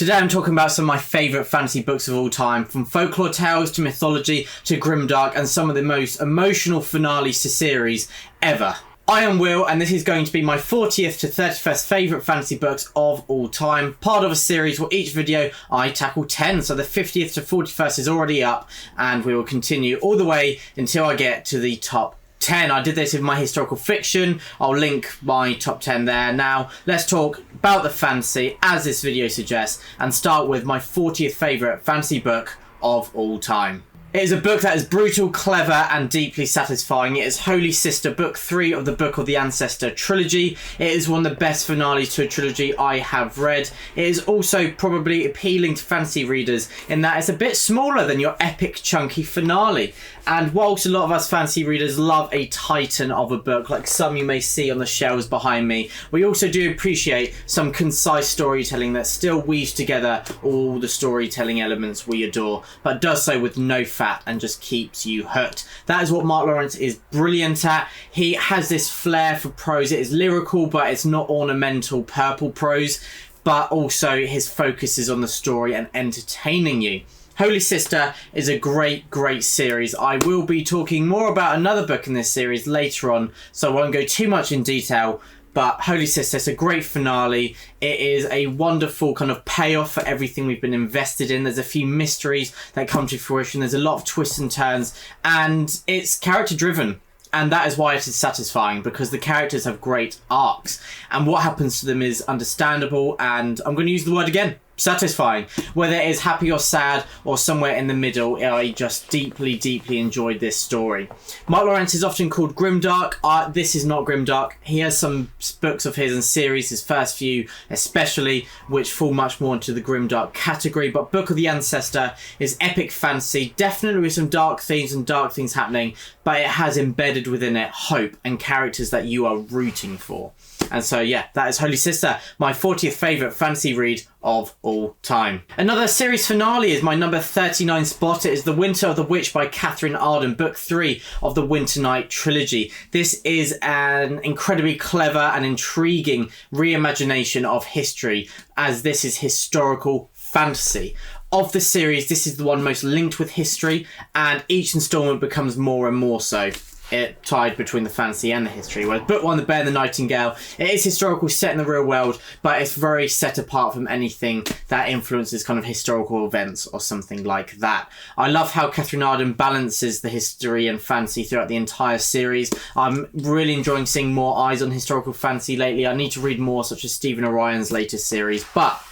Today I'm talking about some of my favourite fantasy books of all time, from folklore tales to mythology to grimdark and some of the most emotional finales to series ever. I am Will, and this is going to be my 40th to 31st favourite fantasy books of all time, part of a series where each video I tackle 10, so the 50th to 41st is already up, and we will continue all the way until I get to the top 10. I did this with my historical fiction. I'll link my top 10 there. Now, let's talk about the fantasy, as this video suggests, and start with my 40th favourite fantasy book of all time. It is a book that is brutal, clever, and deeply satisfying. It is Holy Sister, Book 3 of the Book of the Ancestor trilogy. It is one of the best finales to a trilogy I have read. It is also probably appealing to fantasy readers in that it's a bit smaller than your epic, chunky finale. And whilst a lot of us fantasy readers love a titan of a book, like some you may see on the shelves behind me, we also do appreciate some concise storytelling that still weaves together all the storytelling elements we adore, but does so with no fat and just keeps you hooked. That is what Mark Lawrence is brilliant at. He has this flair for prose. It is lyrical, but it's not ornamental purple prose, but also his focus is on the story and entertaining you. Holy Sister is a great series. I will be talking more about another book in this series later on, so I won't go too much in detail. But Holy Sister is a great finale. It is a wonderful kind of payoff for everything we've been invested in. There's a few mysteries that come to fruition. There's a lot of twists and turns, and it's character driven. And that is why it is satisfying, because the characters have great arcs. And what happens to them is understandable, and I'm going to use the word again, satisfying. Whether it is happy or sad or somewhere in the middle, I just deeply enjoyed this story. Mark Lawrence is often called grimdark. This is not grimdark. He has some books of his and series, his first few especially, which fall much more into the grimdark category. But Book of the Ancestor is epic fantasy, definitely with some dark themes and dark things happening, but it has embedded within it hope and characters that you are rooting for. And so, yeah, that is Holy Sister, my 40th favourite fantasy read of all time. Another series finale is my number 39 spot. It is The Winter of the Witch by Catherine Arden, Book 3 of the Winter Night trilogy. This is an incredibly clever and intriguing reimagination of history, as this is historical fantasy. Of the series, this is the one most linked with history, and each instalment becomes more and more so. It tied between the fantasy and the history. Whereas Book 1, The Bear and the Nightingale, it is historical, set in the real world, but it's very set apart from anything that influences kind of historical events or something like that. I love how Catherine Arden balances the history and fantasy throughout the entire series. I'm really enjoying seeing more eyes on historical fantasy lately. I need to read more, such as Stephen Orion's latest series, but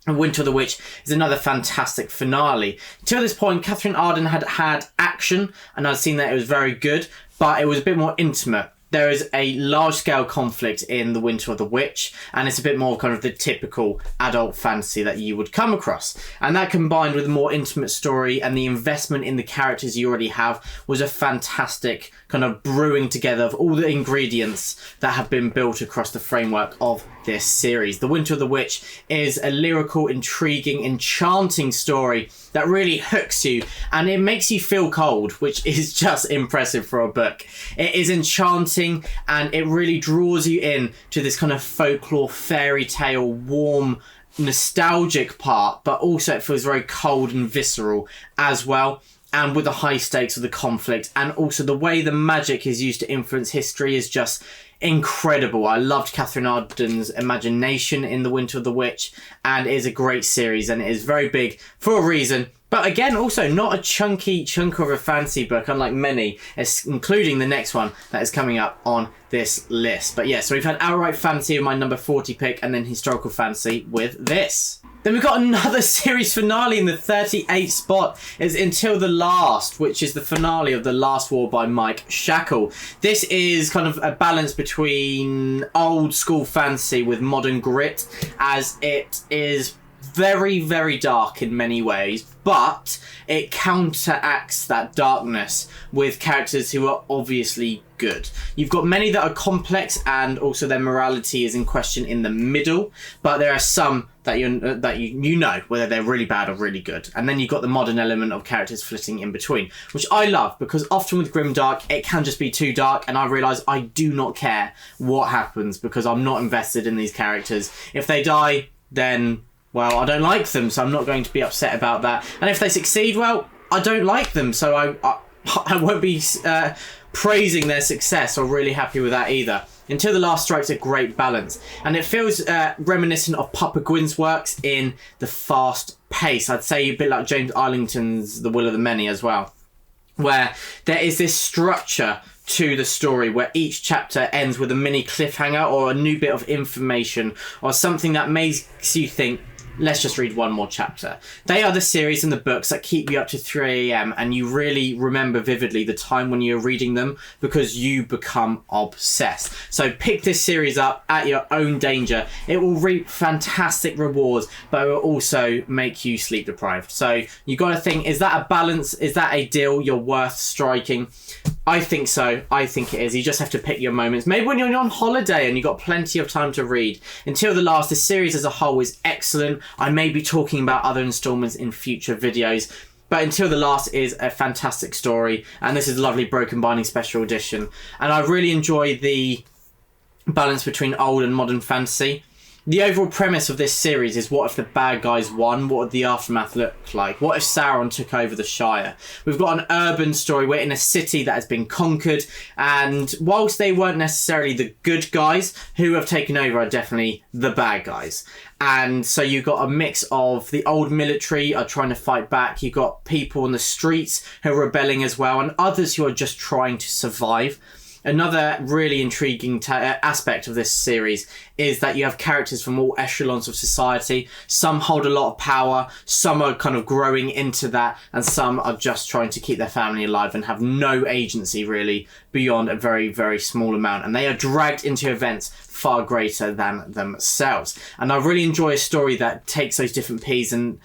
Winter of the Witch is another fantastic finale. Till this point, Catherine Arden had action, and I'd seen that it was very good, but it was a bit more intimate. There is a large-scale conflict in The Winter of the Witch, and it's a bit more kind of the typical adult fantasy that you would come across. And that, combined with a more intimate story and the investment in the characters you already have, was a fantastic kind of brewing together of all the ingredients that have been built across the framework of this series. The Winter of the Witch is a lyrical, intriguing, enchanting story that really hooks you, and it makes you feel cold, which is just impressive for a book. It is enchanting, and it really draws you in to this kind of folklore, fairy tale, warm, nostalgic part, but also it feels very cold and visceral as well. And with the high stakes of the conflict, and also the way the magic is used to influence history is just incredible. I loved Catherine Arden's imagination in The Winter of the Witch, and it is a great series, and it is very big for a reason. But again, also not a chunky chunk of a fantasy book, unlike many, including the next one that is coming up on this list. But yeah, so we've had outright fantasy with my number 40 pick, and then historical fantasy with this. Then we've got another series finale in the 38th spot, is Until the Last, which is the finale of The Last War by Mike Shackle. This is kind of a balance between old school fantasy with modern grit, as it is very dark in many ways, but it counteracts that darkness with characters who are obviously good. You've got many that are complex, and also their morality is in question in the middle, but there are some that you know whether they're really bad or really good. And then you've got the modern element of characters flitting in between, which I love, because often with grimdark it can just be too dark, and I realise I do not care what happens because I'm not invested in these characters. If they die, then well, I don't like them, so I'm not going to be upset about that. And if they succeed, well, I don't like them, so I won't be praising their success or really happy with that either. Until the Last strikes a great balance, and it feels reminiscent of Papa Gwynne's works in the fast pace. I'd say a bit like James Arlington's The Will of the Many as well, where there is this structure to the story where each chapter ends with a mini cliffhanger or a new bit of information or something that makes you think, let's just read one more chapter. They are the series and the books that keep you up to 3 a.m. and you really remember vividly the time when you're reading them because you become obsessed. So pick this series up at your own danger. It will reap fantastic rewards, but it will also make you sleep deprived. So you got to think, is that a balance? Is that a deal you're worth striking? I think so. I think it is. You just have to pick your moments. Maybe when you're on holiday and you've got plenty of time to read. Until the Last, the series as a whole is excellent. I may be talking about other installments in future videos, but Until the Last is a fantastic story, and this is a lovely Broken Binding special edition. And I really enjoy the balance between old and modern fantasy. The overall premise of this series is, what if the bad guys won? What would the aftermath look like? What if Sauron took over the Shire? We've got an urban story. We're in a city that has been conquered, and whilst they weren't necessarily the good guys, who have taken over are definitely the bad guys. And so you've got a mix of the old military are trying to fight back. You've got people on the streets who are rebelling as well, and others who are just trying to survive. Another really intriguing aspect of this series is that you have characters from all echelons of society. Some hold a lot of power, some are kind of growing into that, and some are just trying to keep their family alive and have no agency really beyond a very, very small amount. And they are dragged into events far greater than themselves. And I really enjoy a story that takes those different people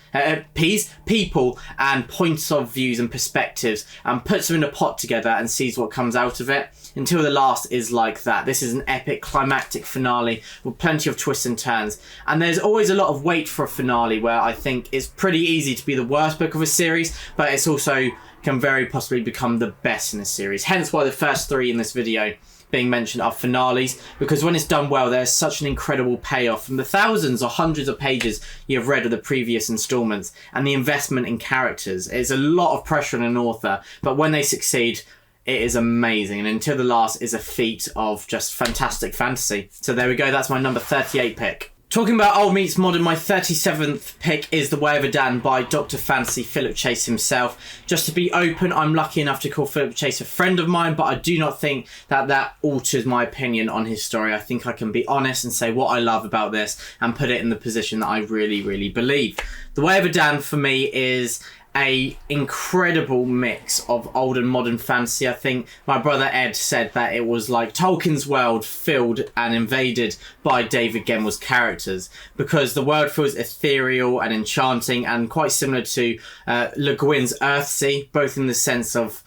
and points of views and perspectives and puts them in a pot together and sees what comes out of it. Until the Last is like that. This is an epic climactic finale with plenty of twists and turns. And there's always a lot of weight for a finale, where I think it's pretty easy to be the worst book of a series, but it's also can very possibly become the best in a series. Hence why the first 3 in this video being mentioned are finales, because when it's done well, there's such an incredible payoff from the thousands or hundreds of pages you've read of the previous installments, and the investment in characters. It's a lot of pressure on an author, but when they succeed, it is amazing. And Until the Last is a feat of just fantastic fantasy. So there we go, that's my number 38 pick. Talking about old meets modern, my 37th pick is The Way of Adan by Dr. Fantasy Philip Chase himself. Just to be open, I'm lucky enough to call Philip Chase a friend of mine, but I do not think that alters my opinion on his story. I think I can be honest and say what I love about this and put it in the position that I really, really believe. The Way of Adan for me is a incredible mix of old and modern fantasy. I think my brother Ed said that it was like Tolkien's world filled and invaded by David Gemmell's characters, because the world feels ethereal and enchanting and quite similar to Le Guin's Earthsea, both in the sense of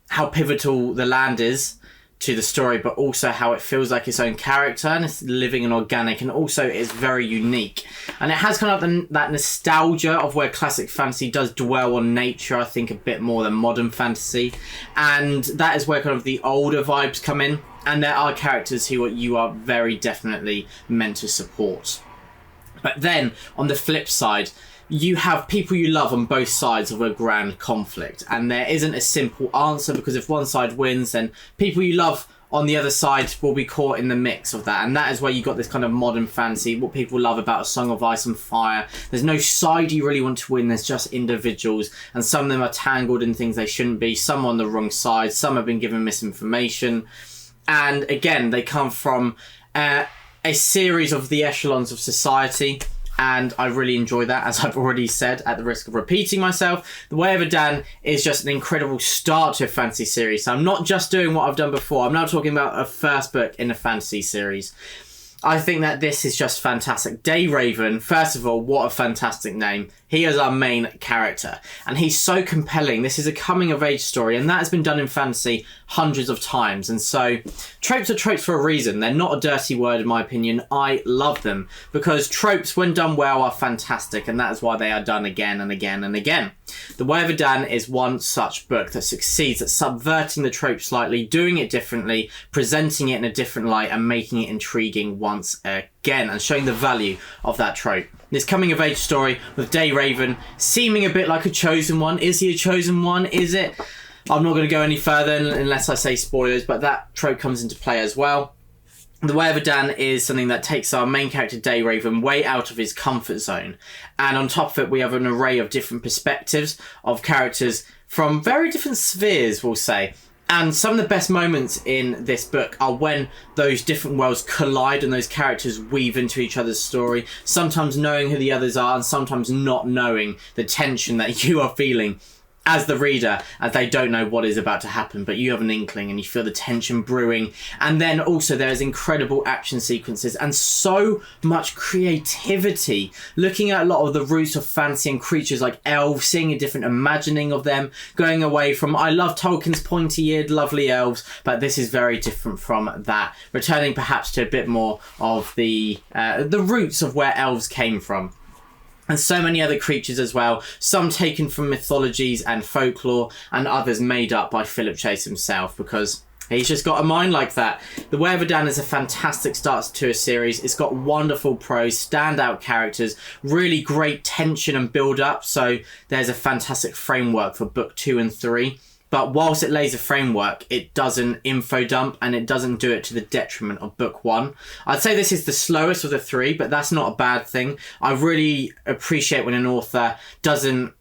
how pivotal the land is to the story, but also how it feels like its own character, and it's living and organic, and also it's very unique. And it has kind of that nostalgia of where classic fantasy does dwell on nature, I think, a bit more than modern fantasy. And that is where kind of the older vibes come in, and there are characters who you are very definitely meant to support. But then, on the flip side, you have people you love on both sides of a grand conflict, and there isn't a simple answer, because if one side wins, then people you love on the other side will be caught in the mix of that. And that is where you got this kind of modern fantasy, what people love about A Song of Ice and Fire. There's no side you really want to win, there's just individuals, and some of them are tangled in things they shouldn't be, some on the wrong side, some have been given misinformation. And again, they come from a series of the echelons of society, and I really enjoy that, as I've already said, at the risk of repeating myself. The Way of Adan is just an incredible start to a fantasy series. So I'm not just doing what I've done before. I'm now talking about a first book in a fantasy series. I think that this is just fantastic. Dayraven, first of all, what a fantastic name. He is our main character, and he's so compelling. This is a coming-of-age story, and that has been done in fantasy hundreds of times. And so, tropes are tropes for a reason. They're not a dirty word, in my opinion. I love them, because tropes, when done well, are fantastic, and that is why they are done again and again and again. The Way of Adan is one such book that succeeds at subverting the trope slightly, doing it differently, presenting it in a different light, and making it intriguing once again, and showing the value of that trope. This coming of age story with Day Raven seeming a bit like a chosen one. Is he a chosen one? Is it? I'm not going to go any further unless I say spoilers, but that trope comes into play as well. The Way of a Dan is something that takes our main character Day Raven way out of his comfort zone. And on top of it, we have an array of different perspectives of characters from very different spheres, we'll say. And some of the best moments in this book are when those different worlds collide and those characters weave into each other's story, sometimes knowing who the others are and sometimes not knowing the tension that you are feeling as the reader, as they don't know what is about to happen, but you have an inkling and you feel the tension brewing. And then also there's incredible action sequences and so much creativity, looking at a lot of the roots of fantasy and creatures like elves, seeing a different imagining of them, going away from, I love Tolkien's pointy-eared lovely elves, but this is very different from that, returning perhaps to a bit more of the roots of where elves came from. And so many other creatures as well, some taken from mythologies and folklore, and others made up by Philip Chase himself, because he's just got a mind like that. The Way of a Dan is a fantastic start to a series. It's got wonderful prose, standout characters, really great tension and build-up, so there's a fantastic framework for book 2 and 3. But whilst it lays a framework, it doesn't info dump, and it doesn't do it to the detriment of book 1. I'd say this is the slowest of the 3, but that's not a bad thing. I really appreciate when an author doesn't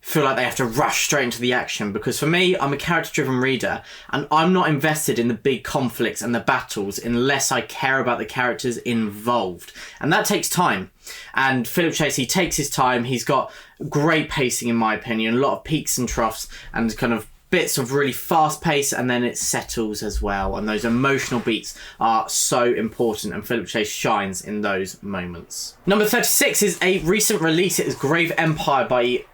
feel like they have to rush straight into the action, because for me, I'm a character-driven reader, and I'm not invested in the big conflicts and the battles unless I care about the characters involved. And that takes time. And Philip Chase, he takes his time. He's got great pacing, in my opinion, a lot of peaks and troughs, and kind of bits of really fast pace, and then it settles as well, and those emotional beats are so important, and Philip Chase shines in those moments. Number 36 is a recent release. It is Grave Empire by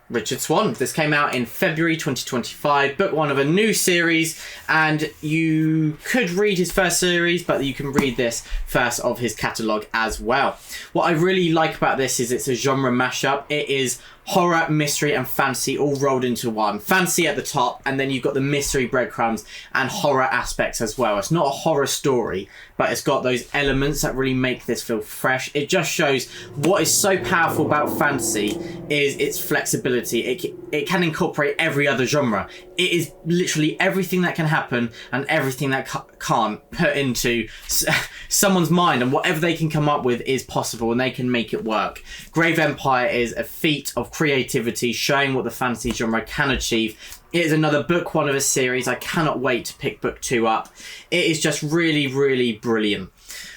Richard Swan. This came out in February 2025, book 1 of a new series, and you could read his first series, but you can read this first of his catalogue as well. What I really like about this is it's a genre mashup. It is horror, mystery and fantasy all rolled into one. Fantasy at the top, and then you've got the mystery breadcrumbs and horror aspects as well. It's not a horror story, but it's got those elements that really make this feel fresh. It just shows what is so powerful about fantasy is its flexibility. It can incorporate every other genre. It is literally everything that can happen and everything that can't put into someone's mind, and whatever they can come up with is possible, and they can make it work. Grave Empire is a feat of creativity, showing what the fantasy genre can achieve. It is another book 1 of a series. I cannot wait to pick book 2 up. It is just really, really brilliant.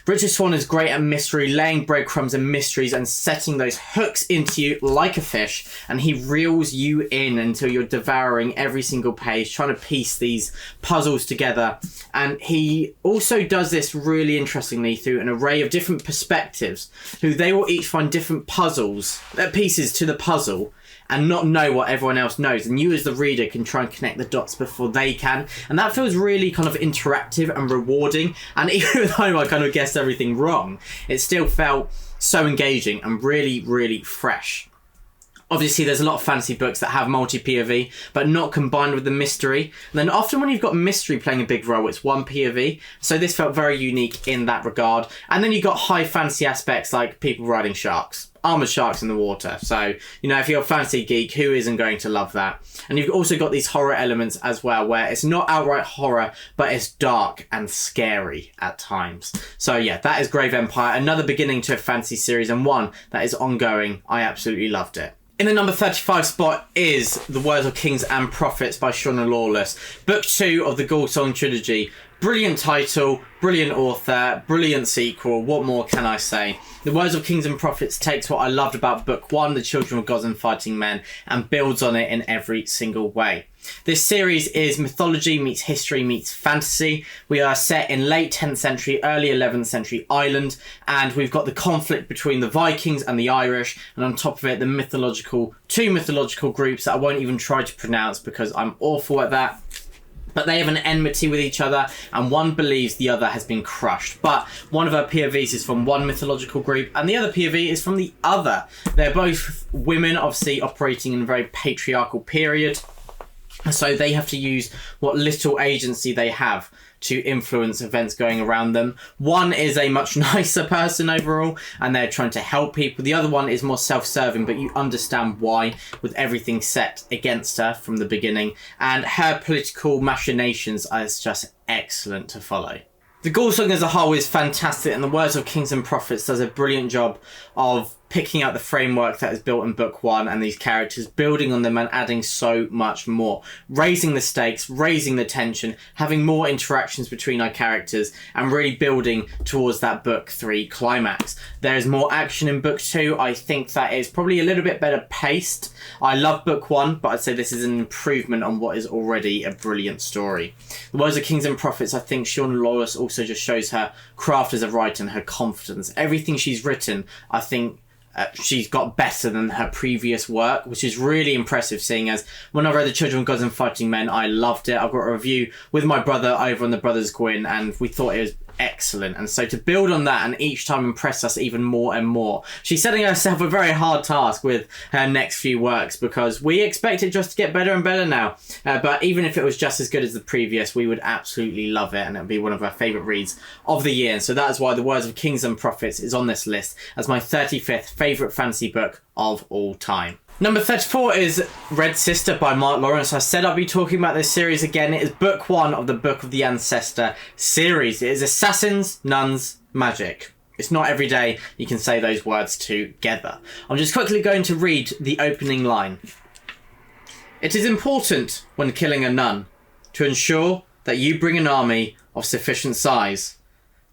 Richard Swan is great at mystery, laying breadcrumbs and mysteries and setting those hooks into you like a fish, and he reels you in until you're devouring every single page, trying to piece these puzzles together. And he also does this really interestingly through an array of different perspectives, who they will each find different pieces to the puzzle, and not know what everyone else knows, and you as the reader can try and connect the dots before they can, and that feels really kind of interactive and rewarding. And even though I kind of guessed everything wrong, it still felt so engaging and really, really fresh. Obviously, there's a lot of fantasy books that have multi-POV, but not combined with the mystery. And then often when you've got mystery playing a big role, it's one POV. So this felt very unique in that regard. And then you've got high fantasy aspects like people riding sharks, armoured sharks in the water. So, you know, if you're a fantasy geek, who isn't going to love that? And you've also got these horror elements as well, where it's not outright horror, but it's dark and scary at times. So yeah, that is Grave Empire, another beginning to a fantasy series, and one that is ongoing. I absolutely loved it. In the number 35 spot is The Words of Kings and Prophets by Shauna Lawless. Book 2 of the Goulsong trilogy. Brilliant title, brilliant author, brilliant sequel. What more can I say? The Words of Kings and Prophets takes what I loved about book 1, The Children of Gods and Fighting Men, and builds on it in every single way. This series is mythology meets history meets fantasy. We are set in late 10th century, early 11th century Ireland, and we've got the conflict between the Vikings and the Irish, and on top of it, the two mythological groups that I won't even try to pronounce because I'm awful at that. But they have an enmity with each other, and one believes the other has been crushed. But one of our POVs is from one mythological group, and the other POV is from the other. They're both women, obviously operating in a very patriarchal period. So they have to use what little agency they have to influence events going around them. One is a much nicer person overall, and they're trying to help people. The other one is more self-serving, but you understand why, with everything set against her from the beginning. And her political machinations is just excellent to follow. The Ghoul Song as a whole is fantastic, and The Words of Kings and Prophets does a brilliant job of picking out the framework that is built in book one and these characters, building on them and adding so much more, raising the stakes, raising the tension, having more interactions between our characters, and really building towards that book three climax. There is more action in book two. I think that is probably a little bit better paced. I love book one, but I'd say this is an improvement on what is already a brilliant story. The Words of Kings and Prophets, I think Shauna Lawless also just shows her craft as a writer and her confidence. Everything she's written, I think, she's got better than her previous work, which is really impressive, seeing as when I read The Children of Gods and Fighting Men, I loved it. I've got a review with my brother over on the Brothers Gwynne, and we thought it was excellent. And so to build on that and each time impress us even more and more, she's setting herself a very hard task with her next few works, because we expect it just to get better and better now. But even if it was just as good as the previous, we would absolutely love it, and it would be one of our favourite reads of the year. And so that is why The Words of Kings and Prophets is on this list as my 35th favourite fantasy book of all time. Number 34 is Red Sister by Mark Lawrence. I said I'd be talking about this series again. It is book one of the Book of the Ancestor series. It is assassins, nuns, magic. It's not every day you can say those words together. I'm just quickly going to read the opening line. It is important when killing a nun to ensure that you bring an army of sufficient size.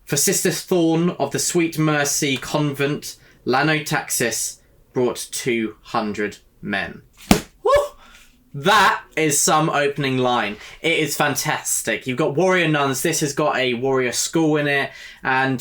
For Sister Thorn of the Sweet Mercy Convent, Lanotaxis brought 200 men. Woo! That is some opening line. It is fantastic. You've got warrior nuns. This has got a warrior school in it. And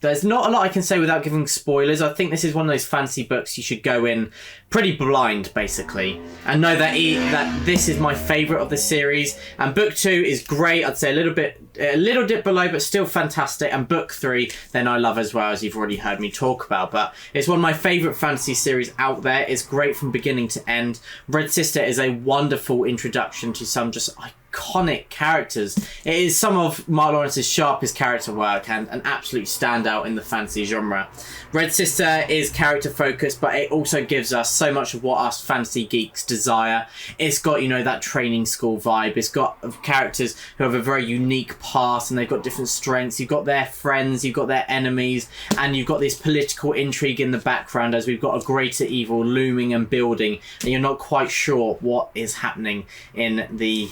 there's not a lot I can say without giving spoilers. I think this is one of those fantasy books you should go in pretty blind, basically, and know that this is my favourite of the series. And book two is great. I'd say a little dip below, but still fantastic. And book three, then I love as well, as you've already heard me talk about. But it's one of my favourite fantasy series out there. It's great from beginning to end. Red Sister is a wonderful introduction to some just iconic characters. It is some of Mark Lawrence's sharpest character work and an absolute standout in the fantasy genre. Red Sister is character focused, but it also gives us so much of what us fantasy geeks desire. It's got, that training school vibe. It's got characters who have a very unique past, and they've got different strengths. You've got their friends, you've got their enemies, and you've got this political intrigue in the background as we've got a greater evil looming and building, and you're not quite sure what is happening in the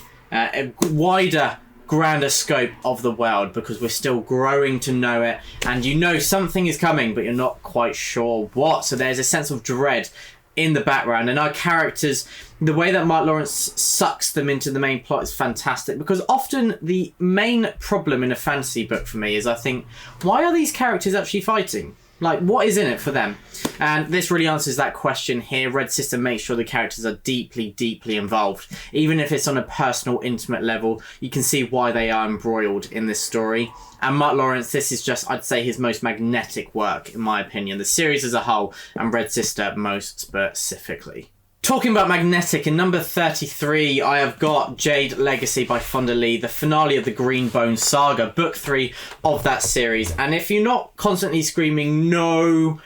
wider, grander scope of the world, because we're still growing to know it, and something is coming, but you're not quite sure what. So there's a sense of dread in the background, and our characters, the way that Mark Lawrence sucks them into the main plot is fantastic, because often the main problem in a fantasy book for me is, I think, why are these characters actually fighting? Like, what is in it for them? And this really answers that question here. Red Sister makes sure the characters are deeply, deeply involved. Even if it's on a personal, intimate level, you can see why they are embroiled in this story. And Mark Lawrence, this is just, I'd say, his most magnetic work, in my opinion. The series as a whole, and Red Sister most specifically. Talking about magnetic, in number 33, I have got Jade Legacy by Fonda Lee, the finale of the Greenbone saga, book 3 of that series. And if you're not constantly screaming no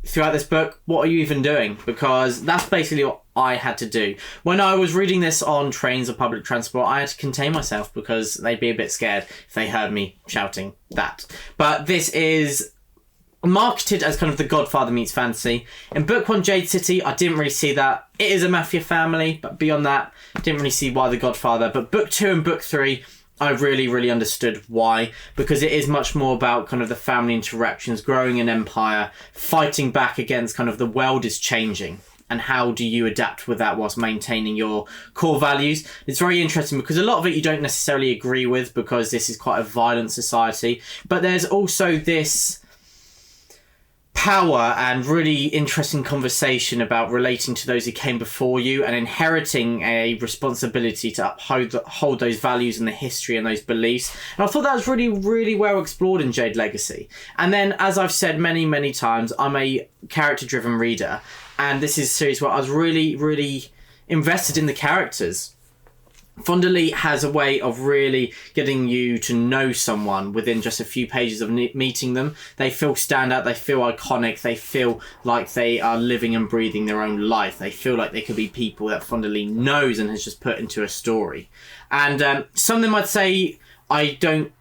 throughout this book, what are you even doing? Because that's basically what I had to do. When I was reading this on trains or public transport, I had to contain myself because they'd be a bit scared if they heard me shouting that. But this is marketed as kind of the Godfather meets fantasy. In book one, Jade City, I didn't really see that. It is a mafia family, but beyond that, didn't really see why the Godfather. But book two and book three, I really, really understood why, because it is much more about kind of the family interactions, growing an empire, fighting back against kind of the world is changing, and how do you adapt with that whilst maintaining your core values. It's very interesting because a lot of it you don't necessarily agree with, because this is quite a violent society, but there's also this power and really interesting conversation about relating to those who came before you and inheriting a responsibility to uphold those values and the history and those beliefs. And I thought that was really, really well explored in Jade Legacy. And then, as I've said many, many times, I'm a character-driven reader, and this is a series where I was really, really invested in the characters. Fonda has a way of really getting you to know someone within just a few pages of meeting them. They feel standout, they feel iconic, they feel like they are living and breathing their own life. They feel like they could be people that Fonda knows and has just put into a story. And some of them I'd say I don't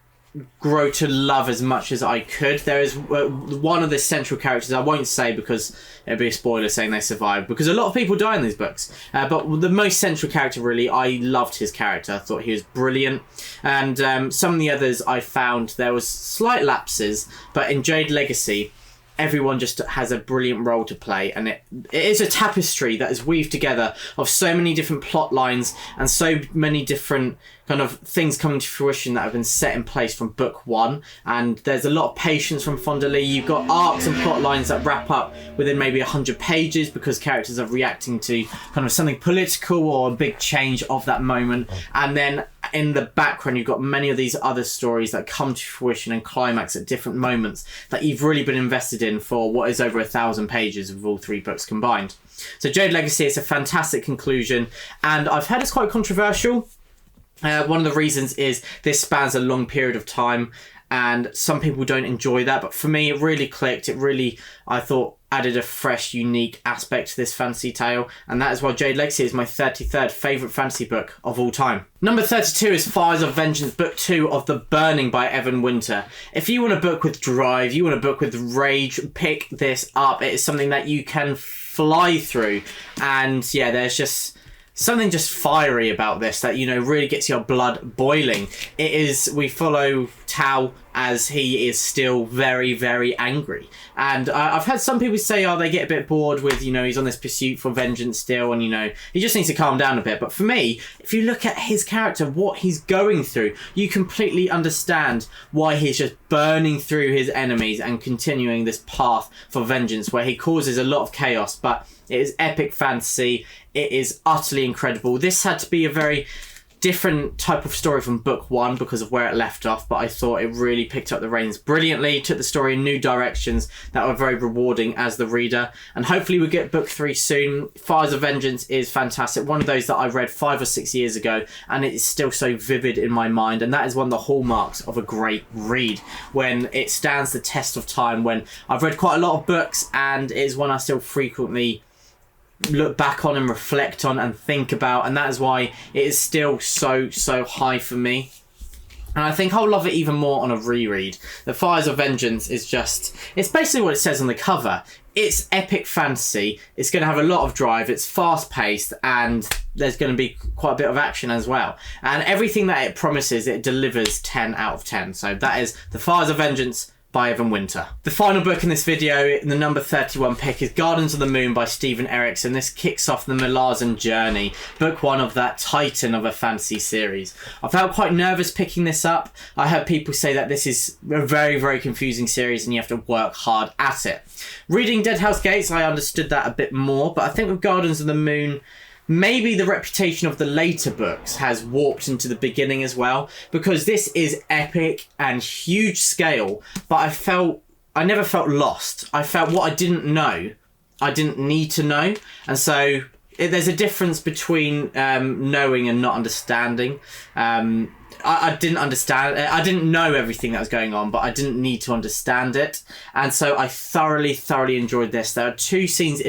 grow to love as much as I could. There is one of the central characters, I won't say because it'd be a spoiler saying they survive, because a lot of people die in these books, but the most central character, really, I loved his character. I thought he was brilliant. And some of the others I found there was slight lapses, but in Jade Legacy everyone just has a brilliant role to play, and it is a tapestry that is weaved together of so many different plot lines and so many different kind of things coming to fruition that have been set in place from book one. And there's a lot of patience from Fonda Lee. You've got arcs and plot lines that wrap up within maybe 100 pages because characters are reacting to kind of something political or a big change of that moment. And then in the background, you've got many of these other stories that come to fruition and climax at different moments that you've really been invested in for what is over 1,000 pages of all three books combined. So Jade Legacy is a fantastic conclusion, and I've heard it's quite controversial. One of the reasons is this spans a long period of time, and some people don't enjoy that, but for me it really clicked. It really, I thought, added a fresh, unique aspect to this fantasy tale, and that is why Jade Legacy is my 33rd favourite fantasy book of all time. Number 32 is Fires of Vengeance, Book 2 of The Burning by Evan Winter. If you want a book with drive, you want a book with rage, pick this up. It is something that you can fly through, and yeah, there's just something just fiery about this that, you know, really gets your blood boiling. It is, we follow Tao as he is still very, very angry. And I've had some people say, oh, they get a bit bored with, you know, he's on this pursuit for vengeance still, and, you know, he just needs to calm down a bit. But for me, if you look at his character, what he's going through, you completely understand why he's just burning through his enemies and continuing this path for vengeance where he causes a lot of chaos. But it is epic fantasy. It is utterly incredible. This had to be a very different type of story from book one because of where it left off, but I thought it really picked up the reins brilliantly, took the story in new directions that were very rewarding as the reader, and hopefully we get book 3 soon. Fires of Vengeance is fantastic, one of those that I read 5 or 6 years ago, and it is still so vivid in my mind, and that is one of the hallmarks of a great read, when it stands the test of time. When I've read quite a lot of books, and it is one I still frequently look back on and reflect on and think about, and that is why it is still so high for me. And I think I'll love it even more on a reread. The Fires of Vengeance is just, it's basically what it says on the cover. It's epic fantasy, it's going to have a lot of drive, it's fast paced, and there's going to be quite a bit of action as well. And everything that it promises, it delivers 10 out of 10. So that is The Fires of Vengeance by Evan Winter. The final book in this video, the number 31 pick, is Gardens of the Moon by Stephen Erickson. This kicks off the Malazan journey, book 1 of that titan of a fantasy series. I felt quite nervous picking this up. I heard people say that this is a very confusing series and you have to work hard at it. Reading Dead House Gates, I understood that a bit more, but I think with Gardens of the Moon, maybe the reputation of the later books has warped into the beginning as well, because this is epic and huge scale, but I never felt lost. I felt what I didn't know, I didn't need to know. And so there's a difference between knowing and not understanding. I didn't understand, I didn't know everything that was going on, but I didn't need to understand it. And so I thoroughly enjoyed this. There are 2 scenes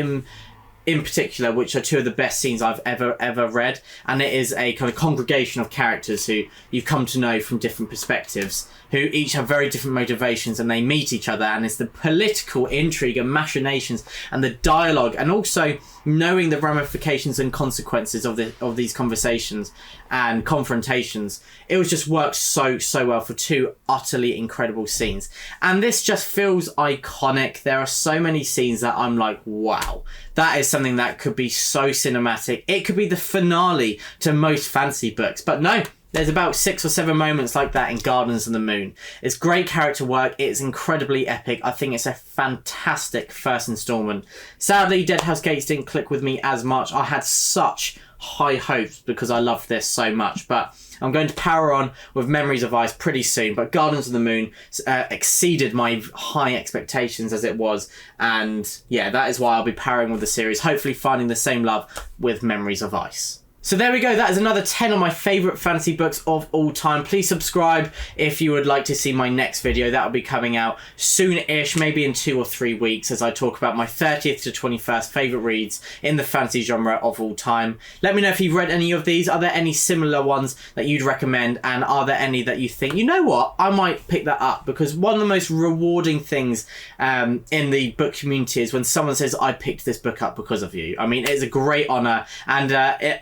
in particular, which are 2 of the best scenes I've ever read, and it is a kind of congregation of characters who you've come to know from different perspectives, who each have very different motivations, and they meet each other, and it's the political intrigue and machinations and the dialogue, and also knowing the ramifications and consequences of these conversations and confrontations. It was just worked so well for 2 utterly incredible scenes, and this just feels iconic. There are so many scenes that I'm like, wow, that is something that could be so cinematic. It could be the finale to most fantasy books, but no, there's about 6 or 7 moments like that in Gardens of the Moon. It's great character work. It's incredibly epic. I think it's a fantastic first instalment. Sadly, Dead House Gates didn't click with me as much. I had such high hopes because I loved this so much, but I'm going to power on with Memories of Ice pretty soon. But Gardens of the Moon exceeded my high expectations as it was, and yeah, that is why I'll be powering with the series, hopefully finding the same love with Memories of Ice. So there we go, that is another 10 of my favourite fantasy books of all time. Please subscribe if you would like to see my next video. That will be coming out soon-ish, maybe in 2 or 3 weeks, as I talk about my 30th to 21st favourite reads in the fantasy genre of all time. Let me know if you've read any of these. Are there any similar ones that you'd recommend? And are there any that you think, you know what, I might pick that up? Because one of the most rewarding things in the book community is when someone says, I picked this book up because of you. I mean, it's a great honour, and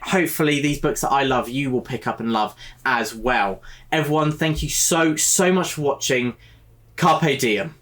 hopefully these books that I love, you will pick up and love as well. Everyone, thank you so much for watching. Carpe diem.